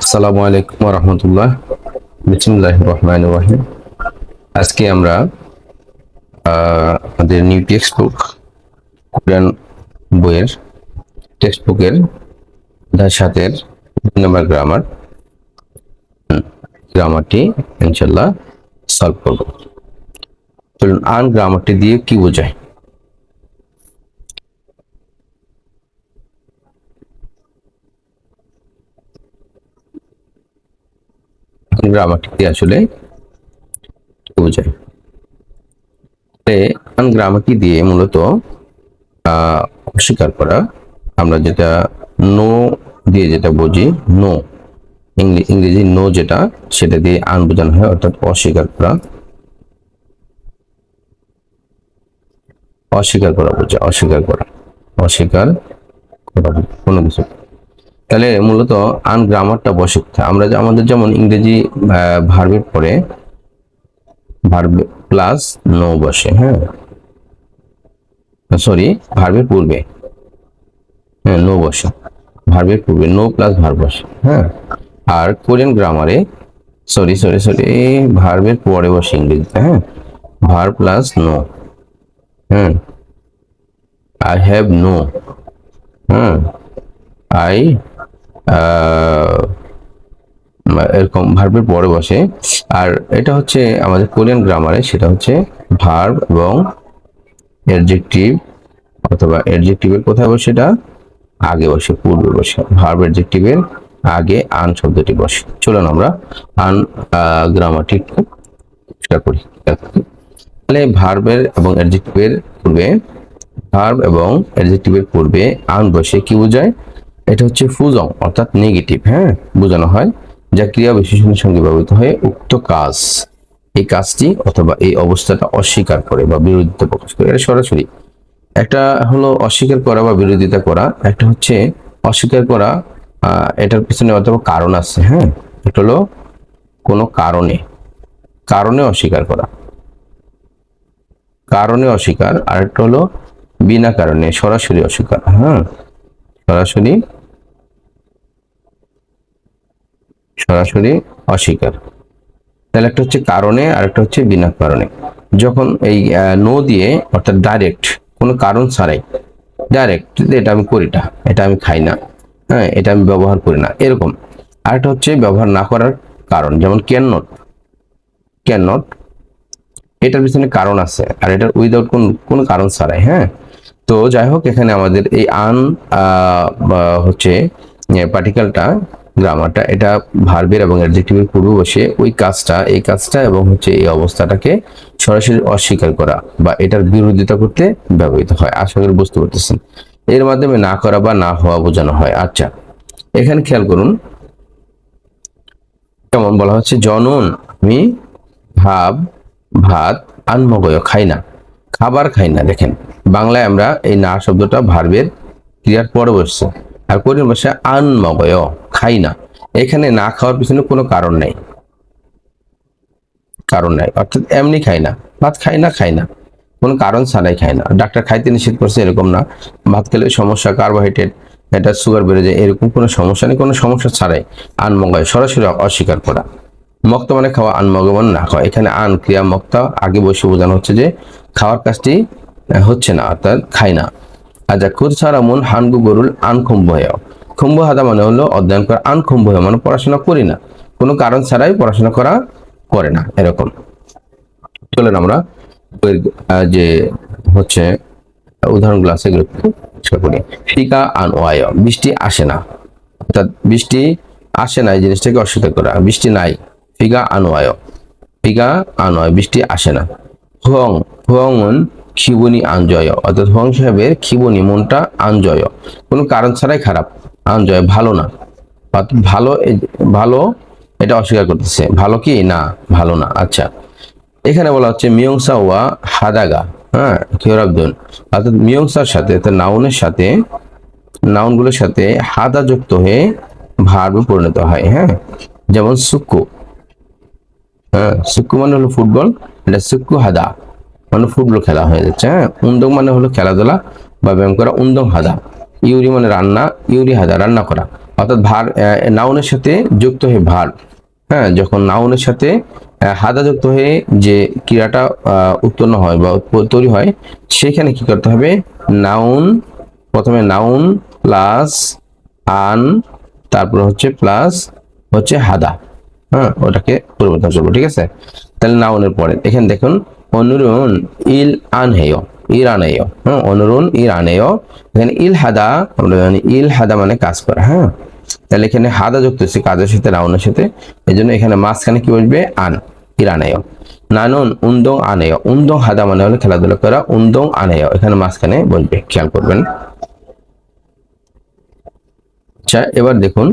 আসসালামু আলাইকুম ওয়া রাহমাতুল্লাহ। বিসমিল্লাহির রহমানির রহিম। আজকে আমরা আমাদের নিউ টেক্সট বুক কোরআন বইয়ের টেক্সট বুকের অধ্যায় 7-এর 2 নম্বর গ্রামারটি ইনশাআল্লাহ সলভ করব। চলুন, আন গ্রামারটি দিয়ে কি বোঝায়? গ্রামারটি দিয়ে আসলে কি বোঝায়? আন গ্রামারটি দিয়ে মূলত অস্বীকার করা। আমরা যেটা নো দিয়ে যেটা বুঝি, নো ইংরেজি নো যেটা, সেটা দিয়ে আন বোঝানো হয়, অর্থাৎ অস্বীকার করা। অস্বীকার করা বোঝায়, অস্বীকার করা কোনো কিছু। তাহলে মূলত আন গ্রামারটা বসে কোথায়? আমরা আমাদের যেমন ইংরেজি ভার্বের পরে ভার্ব প্লাস নো বসে, হ্যাঁ, সরি, ভার্বের পূর্বে নো বসে, ভার্বের পূর্বে নো প্লাস ভার্ব বসে, হ্যাঁ। আর কোরিয়ান গ্রামারে সরি ভার্বের পরে বসে ইংরেজিতে, হ্যাঁ, ভার্ব প্লাস নো, হ্যাঁ, আই হ্যাভ নো, হ্যাঁ, আই এরকম ভার্বের পরে বসে। আর এটা হচ্ছে আমাদের কোরিয়ান গ্রামারে, সেটা হচ্ছে ভার্ব এবং অ্যাডজেক্টিভ, অথবা অ্যাডজেক্টিভের কোথায় বসে? এটা আগে বসে, পূর্বে বসে। ভার্ব অ্যাডজেক্টিভের আগে আন শব্দটি বসে। চলুন আমরা আন গ্রামারটি একটু চেষ্টা করি। তাহলে ভার্বের এবং অ্যাডজেক্টিভের পূর্বে, ভার্ব এবং অ্যাডজেক্টিভের পূর্বে আন বসে কি বোঝায়? এটা হচ্ছে ফুজং, অর্থাৎ নেগেটিভ, হ্যাঁ, বোঝানো হয়, যা ক্রিয়া বিশেষণের সঙ্গে ব্যবহৃত হয়ে উক্ত কাজ, এই কাজটি অথবা এই অবস্থাটা অস্বীকার করে বা বিরোধিতা প্রকাশ করে। এটা সরাসরি একটা হলো অস্বীকার করা বা বিরোধিতা করা, একটা হচ্ছে অস্বীকার করা এটার পিছনে অথবা কারণ আছে, হ্যাঁ, এটা হলো কোনো কারণে কারণে অস্বীকার করা, কারণে অস্বীকার। আর একটা হলো বিনা কারণে সরাসরি অস্বীকার, হ্যাঁ, সরাসরি অস্বীকার। তাহলে একটা হচ্ছে কারণে আর একটা হচ্ছে বিনা কারণে। যখন এই নো দিয়ে, অর্থাৎ ডাইরেক্ট, কোনো কারণ ছাড়াই ডাইরেক্ট, এটা আমি করি না, এটা আমি খাই না, হ্যাঁ, এটা আমি ব্যবহার করি না, এরকম। আরেকটা হচ্ছে ব্যবহার না করার কারণ, যেমন ক্যান নট, এটার পিছনে কারণ আছে, আর এটার উইদাউট কোনো কারণ ছাড়াই, হ্যাঁ। তো যাই হোক, এখানে আমাদের এই আন হচ্ছে পার্টিকেলটা, গ্রামারটা, এটা ভার্বের এবং অ্যাডজেক্টিভের পূর্বে বসে ওই কাজটা, এই কাজটা এবং হচ্ছে এই অবস্থাটাকে সরাসরি অস্বীকার করা বা এটার বিরোধিতা করতে ব্যবহৃত হয়। আশা করি বুঝতে পারতেছেন। এর মাধ্যমে না করা বা না হওয়া বোঝানো হয়। আচ্ছা, এখানে খেয়াল করুন, যেমন বলা হচ্ছে জনন আমি ভাত আনমগয় খাই না, খাবার খাই না। দেখেন, বাংলায় আমরা এই না শব্দটা ভার্বের ক্রিয়ার পরে বসছে, আর কোরিয়ান ভাষায় আনমগয় খাই না। এখানে না খাওয়ার পিছনে কোনো কারণ নাই, অর্থাৎ এমনি খাই না, ভাত খাই না, কোনো কারণ ছাড়াই খাই না। ডাক্তার খাইতে নিষেধ করছে এরকম না, ভাত খেলে সমস্যা, কার্বোহাইড্রেট, এটা সুগার বেড়ে যায়, এরকম কোনো সমস্যা নেই, কোনো সমস্যা ছাড়াই আনমগয় সরাসরি অস্বীকার করা। মক্তা মানে খাওয়া, আনমগয় মানে না খাওয়া। এখানে আন ক্রিয়া মক্তা আগে বসে বোঝানো হচ্ছে যে খাওয়ার কাজটি হচ্ছে না, অর্থাৎ খাই না। আচ্ছা, কুরসারা মন হানগু গরুল আন খুম্বয়, খুম্ব হাদা মানে হলো অধ্যয়ন করা, আন খুম্বয় মানে পড়াশোনা করি না, কোনো কারণ ছাড়াই পড়াশোনা করে না, এরকম। চলেন আমরা যে হচ্ছে উদাহরণগুলো আছে এগুলো চেষ্টা করি। ফিকা আন ওয়ায়, বৃষ্টি আসে না, অর্থাৎ বৃষ্টি আসে না, এই জিনিসটাকে অস্বীকার করা। বৃষ্টি নাই, ফিকা আন ওয়ায়, বৃষ্টি আসে না। হুয়ং হুয়ংন খিবুনি আনজয়, অর্থাৎ হুয়ং সাহেবের খিবুনি মনটা আনজয়, কোনো কারণ ছাড়াই খারাপ, আনজয় ভালো না, অর্থাৎ ভালো এটা অস্বীকার করতেছে, ভালো কি না, ভালো না। আচ্ছা, এখানে বলা হচ্ছে মিয়ংসা ওয়া হাদাগা, হ্যাঁ, কিয়রাবদুন, অর্থাৎ মিয়ংসার সাথে, নাউনের সাথে, নাউনগুলোর সাথে হাদা যুক্ত হয়ে ভার্বে পরিণত হয়, হ্যাঁ। যেমন সুক্কু, হ্যাঁ, সুক্কু মানে হলো ফুটবল, এটা সুক্কু হাদা মানে ফুটবল খেলা হয়ে যাচ্ছে, হ্যাঁ। উন্দং মানে হলো খেলাধুলা বা ব্যায়াম করা, উন্দং হাদা। ইউরি মানে রান্না, ইউরি হাদা রান্না করা। অর্থাৎ নাউনের সাথে যুক্ত হয়ে ভার, হ্যাঁ, যখন নাউনের সাথে হাদা যুক্ত হয়ে যে ক্রিয়াটা উৎপন্ন হয় বা তৈরি হয়, সেখানে কি করতে হবে, নাউন, প্রথমে নাউন প্লাস আন, তারপর হচ্ছে প্লাস হচ্ছে হাদা, হ্যাঁ, ওটাকে পরিবর্তন করবো, ঠিক আছে। তাহলে নাউনের পরে এখানে দেখুন অনুরুন ইল আনহেয়, ইরানেয়, হ্যাঁ, অনুরুন ইরানেয়, এখানে ইল হাদা, আমরা জানি ইল হাদা মানে কাজ করা, হ্যাঁ। তাহলে এখানে হাদা যুক্ত হচ্ছে কাজের সাথে, নাউনের সাথে, এই জন্য এখানে মাঝখানে কি বসবে, আন, ইরানেয়। নানুন উন্দং আনেয়, উন্দং হাদা মানে হলো খেলাধুলা করা, উন্দং আনেয় এখানে মাঝখানে বসবে, খেয়াল করবেন। আচ্ছা, এবার দেখুন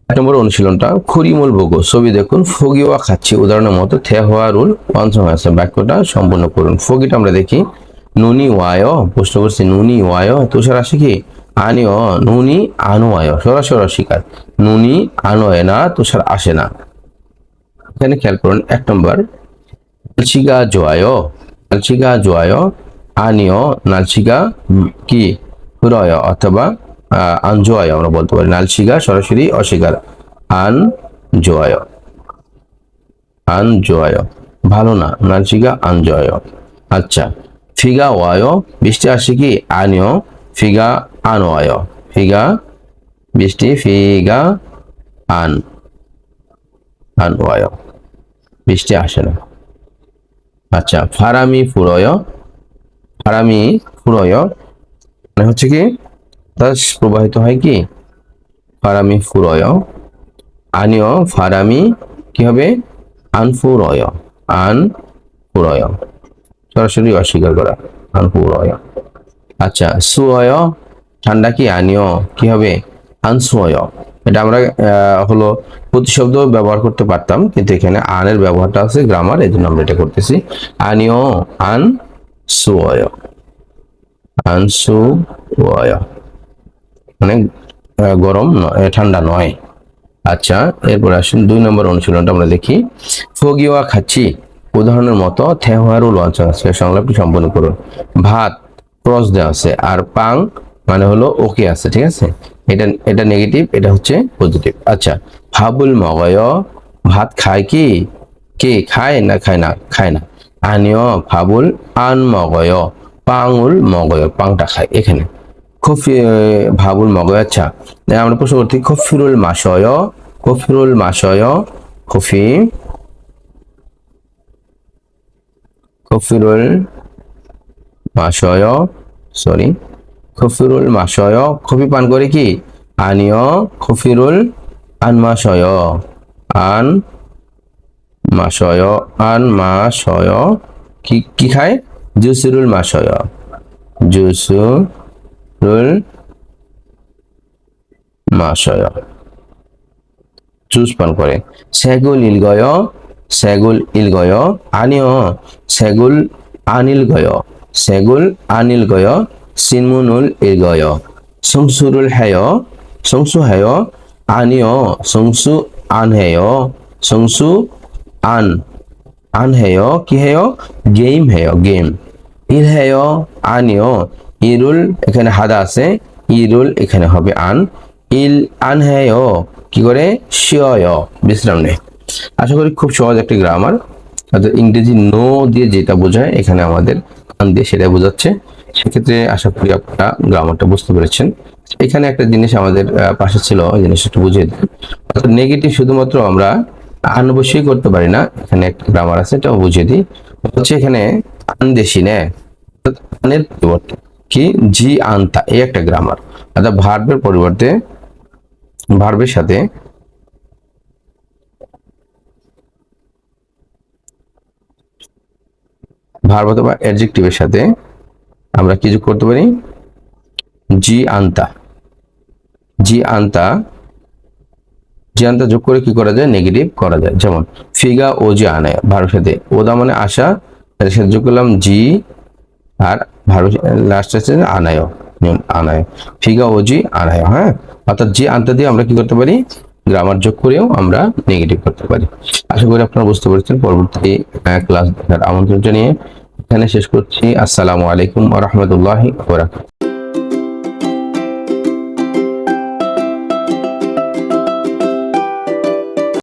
1 নম্বর অনুশীলনটা, খুরিমুল বগো, ছবি দেখুন, ফগিওয়া খাচ্ছি, উদাহরণের মতো থে হওয়া রুল পঞ্চম আছে, বাক্যটা সম্পূর্ণ করুন। ফগিটা আমরা দেখি, নুনি ওয়ায়, প্রশ্ন করছি নুনি ওয়ায়, তুষার আসে কি, আনিও, নুনি আনোয়ায়, সরাসরি অস্বীকার, নুনি আনোয় না, তুষার আসে না। এখানে খেয়াল করুন 1 নম্বর, নালচিগা জোয়ায়, নালচিগা জোয়ায়, আনিও, নালচিগা কি রয়, অথবা আনজোয়ায় আমরা বলতে পারি, নালচিগা সরাসরি অস্বীকার, আন জোয়ায়, আন জোয়ায় ভালো না, নালচিগা আন জোয়ায়। আচ্ছা, ফিগা ওয়ায়, বৃষ্টি আসে কি, আনিও, ফিগা আন ওয়ায়, ফিগা বৃষ্টি, ফিগা আন, আন ওয়ায় বৃষ্টি আসে না। আচ্ছা, ফারামি ফুরয়, ফারামি ফুরয় মানে হচ্ছে কি, বাতাস প্রবাহিত হয় কি, ফারামি ফুরয়, আনিও, ফারামি কি হবে, আনফুরয়, আনফুরয় সরাসরি অস্বীকার করা, আনফুরয়। আচ্ছা, সুয় ঠান্ডা কি, আনিও কি হবে, আনসুয়। এটা আমরা হলো প্রতিশব্দ ব্যবহার করতে পারতাম, কিন্তু এখানে আনের ব্যবহারটা আছে গ্রামার, এই জন্য আমরা এটা করতেছি, আনিও আন সুয়, আনসুয় মানে গরম নয়, ঠান্ডা নয়। আচ্ছা, এরপরে আসুন 2 নম্বর অনুশীলনটা আমরা দেখি, ফগিওয়া খাচ্ছি, উদাহরণের মতো থেহারুল অঞ্চল আছে, সংলাপটি সম্পূর্ণ করুন। ভাত ক্রস দেওয়া আছে, আর পাং মানে হলো ওকে আছে, ঠিক আছে, এটা এটা নেগেটিভ, এটা হচ্ছে পজিটিভ। আচ্ছা, ফাবুল মগয়, ভাত খায় কি, কে খায় না, খায় না, খায় না, আনিও ফাবুল আন মগয়, পাঙুল মগয় পাংটা খায়, এখানে কফি ভাবুল মগয়। আচ্ছা, আমরা প্রশ্ন করছি, কফিরুল মাসয়, কফিরুল মাসয়, কফি, কফিরুল মাসয়, সরি, কফিরুল মাসয়, কফি পান করে কি, আনিও কফিরুল আন মাসয়, আন মাসয়, আন মাসয় কি কি খায়, জুসিরুল মাসয়, জুসুরুল মাসয় জুস পান করে। সেগুল ইলগয়, সেগুল ইলগয়, আনিও সেগুল আনিল গয়, সেগুল আনিল গয়, সিনমুনুল ইলগয়। সংসুরুল হেয়, সংসু হেয়, আনিও সংসু আন হেয়, সংসু আন, আন হেয় কি হেয়, গেম হেয়, গেম। ইল হেয়, আনিও, ইরুল এখানে হাদা আছে, ইরুল এখানে হবে আন, ইল আন হেয় কি করে, শিয় বিশ্রাম নেই। আশা করি খুব সহজ একটি গ্রামার, অর্থাৎ ইংরেজি নো দিয়ে যেটা বোঝায় এখানে আমাদের আন দিয়ে সেটা বোঝাচ্ছে। সেক্ষেত্রে আশা করি আপনারা গ্রামারটা বুঝতে পেরেছেন। এখানে একটা জিনিস আমাদের পাশে ছিল, ওই জিনিসটা একটু বুঝিয়ে দিই। অর্থাৎ নেগেটিভ শুধুমাত্র আমরা আন বসেই করতে পারি না, এখানে একটা গ্রামার আছে, এটাও বুঝিয়ে দিই। হচ্ছে এখানে আনদেশি নে, আনের পরিবর্তে কি, জি আনতা, এই একটা গ্রামার। অর্থাৎ ভার্বের পরিবর্তে, ভার্বের সাথে ভার্ব অথবা অ্যাডজেক্টিভের সাথে আমরা কি যোগ করতে পারি, জি আনতা, জি আনতা, জি আনতা যোগ করে কি করা যায়, নেগেটিভ করা যায়। যেমন ফিগা ও জি আনায়, ভার্বের সাথে ওদা মানে আশা, এর সাথে যোগ করলাম জি, আর ভার্বের লাস্ট আছে আনায়, আনায়, ফিগা ও জি আনায়, হ্যাঁ। অর্থাৎ জি আনতা দিয়ে আমরা কি করতে পারি, গ্রামার যোগ করেও আমরা নেগেটিভ করতে পারি। আশা করি আপনারা বুঝতে পেরেছেন। পরবর্তী ক্লাস দেখার আমন্ত্রণ জানিয়ে এখানে শেষ করছি। আসসালামু আলাইকুম ওয়া রাহমাতুল্লাহি ওয়া বারাকাতুহু।